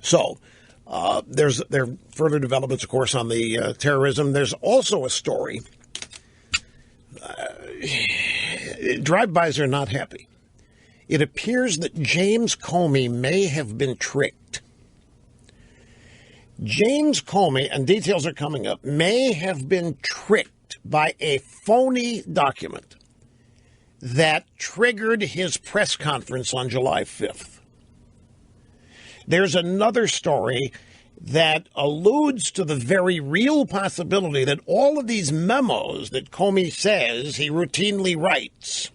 So there are further developments, of course, on the terrorism. There's also a story. Drive-bys are not happy. It appears that James Comey may have been tricked. James Comey, and details are coming up, may have been tricked by a phony document that triggered his press conference on July 5th. There's another story that alludes to the very real possibility that all of these memos that Comey says he routinely writes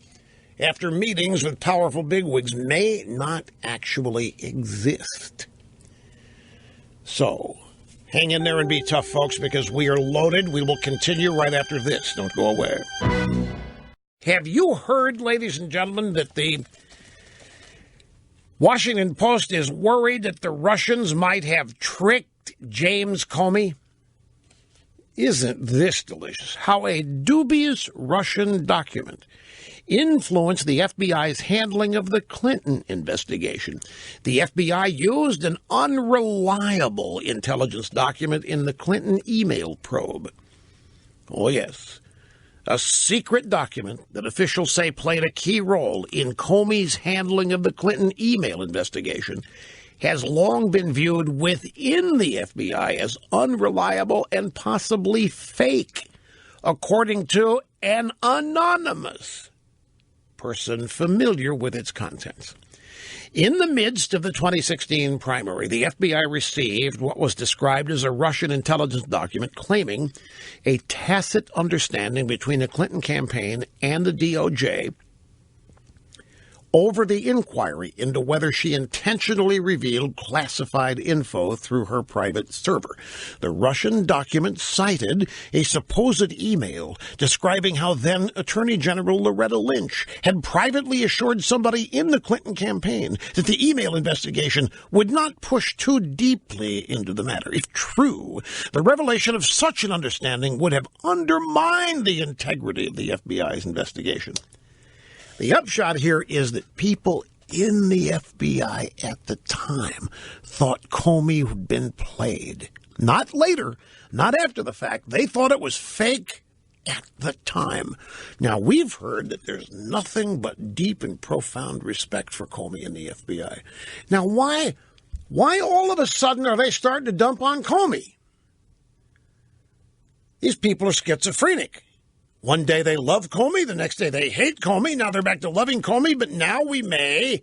after meetings with powerful bigwigs may not actually exist. So, hang in there and be tough, folks, because we are loaded. We will continue right after this. Don't go away. Have you heard, ladies and gentlemen, that the Washington Post is worried that the Russians might have tricked James Comey? Isn't this delicious? How a dubious Russian document influenced the FBI's handling of the Clinton investigation. The FBI used an unreliable intelligence document in the Clinton email probe. Oh, yes. A secret document that officials say played a key role in Comey's handling of the Clinton email investigation has long been viewed within the FBI as unreliable and possibly fake, according to an anonymous person familiar with its contents. In the midst of the 2016 primary, the FBI received what was described as a Russian intelligence document claiming a tacit understanding between the Clinton campaign and the DOJ over the inquiry into whether she intentionally revealed classified info through her private server. The Russian document cited a supposed email describing how then Attorney General Loretta Lynch had privately assured somebody in the Clinton campaign that the email investigation would not push too deeply into the matter. If true, the revelation of such an understanding would have undermined the integrity of the FBI's investigation. The upshot here is that people in the FBI at the time thought Comey had been played. Not later, not after the fact. They thought it was fake at the time. Now, we've heard that there's nothing but deep and profound respect for Comey in the FBI. Now, why all of a sudden are they starting to dump on Comey? These people are schizophrenic. One day they love Comey, the next day they hate Comey. Now they're back to loving Comey, but now we may.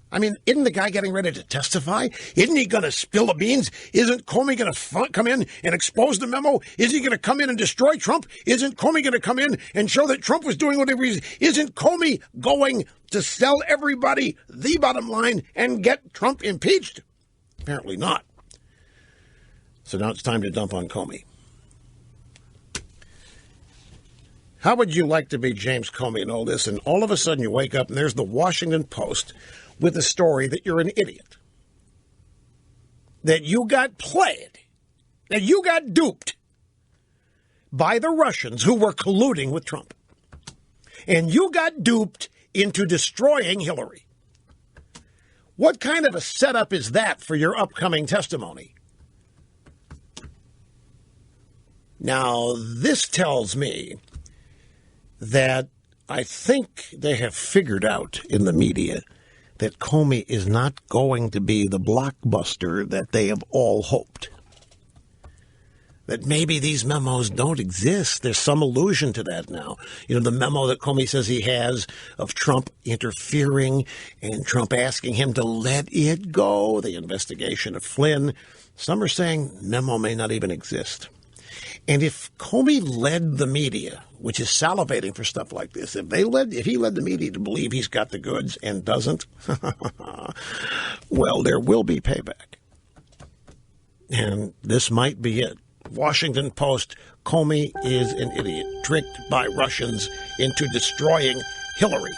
I mean, isn't the guy getting ready to testify? Isn't he going to spill the beans? Isn't Comey going to come in and expose the memo? Is he going to come in and destroy Trump? Isn't Comey going to come in and show that Trump was doing whatever he was? Isn't Comey going to sell everybody the bottom line and get Trump impeached? Apparently not. So now it's time to dump on Comey. How would you like to be James Comey and all this, and all of a sudden you wake up and there's the Washington Post with a story that you're an idiot, that you got played, that you got duped by the Russians who were colluding with Trump, and you got duped into destroying Hillary? What kind of a setup is that for your upcoming testimony? Now, this tells me that I think they have figured out in the media that Comey is not going to be the blockbuster that they have all hoped. That maybe these memos don't exist. There's some allusion to that now. You know, the memo that Comey says he has of Trump interfering and Trump asking him to let it go, the investigation of Flynn. Some are saying memo may not even exist. And if Comey led the media, which is salivating for stuff like this, if he led the media to believe he's got the goods and doesn't, well, there will be payback. And this might be it. Washington Post, Comey is an idiot, tricked by Russians into destroying Hillary.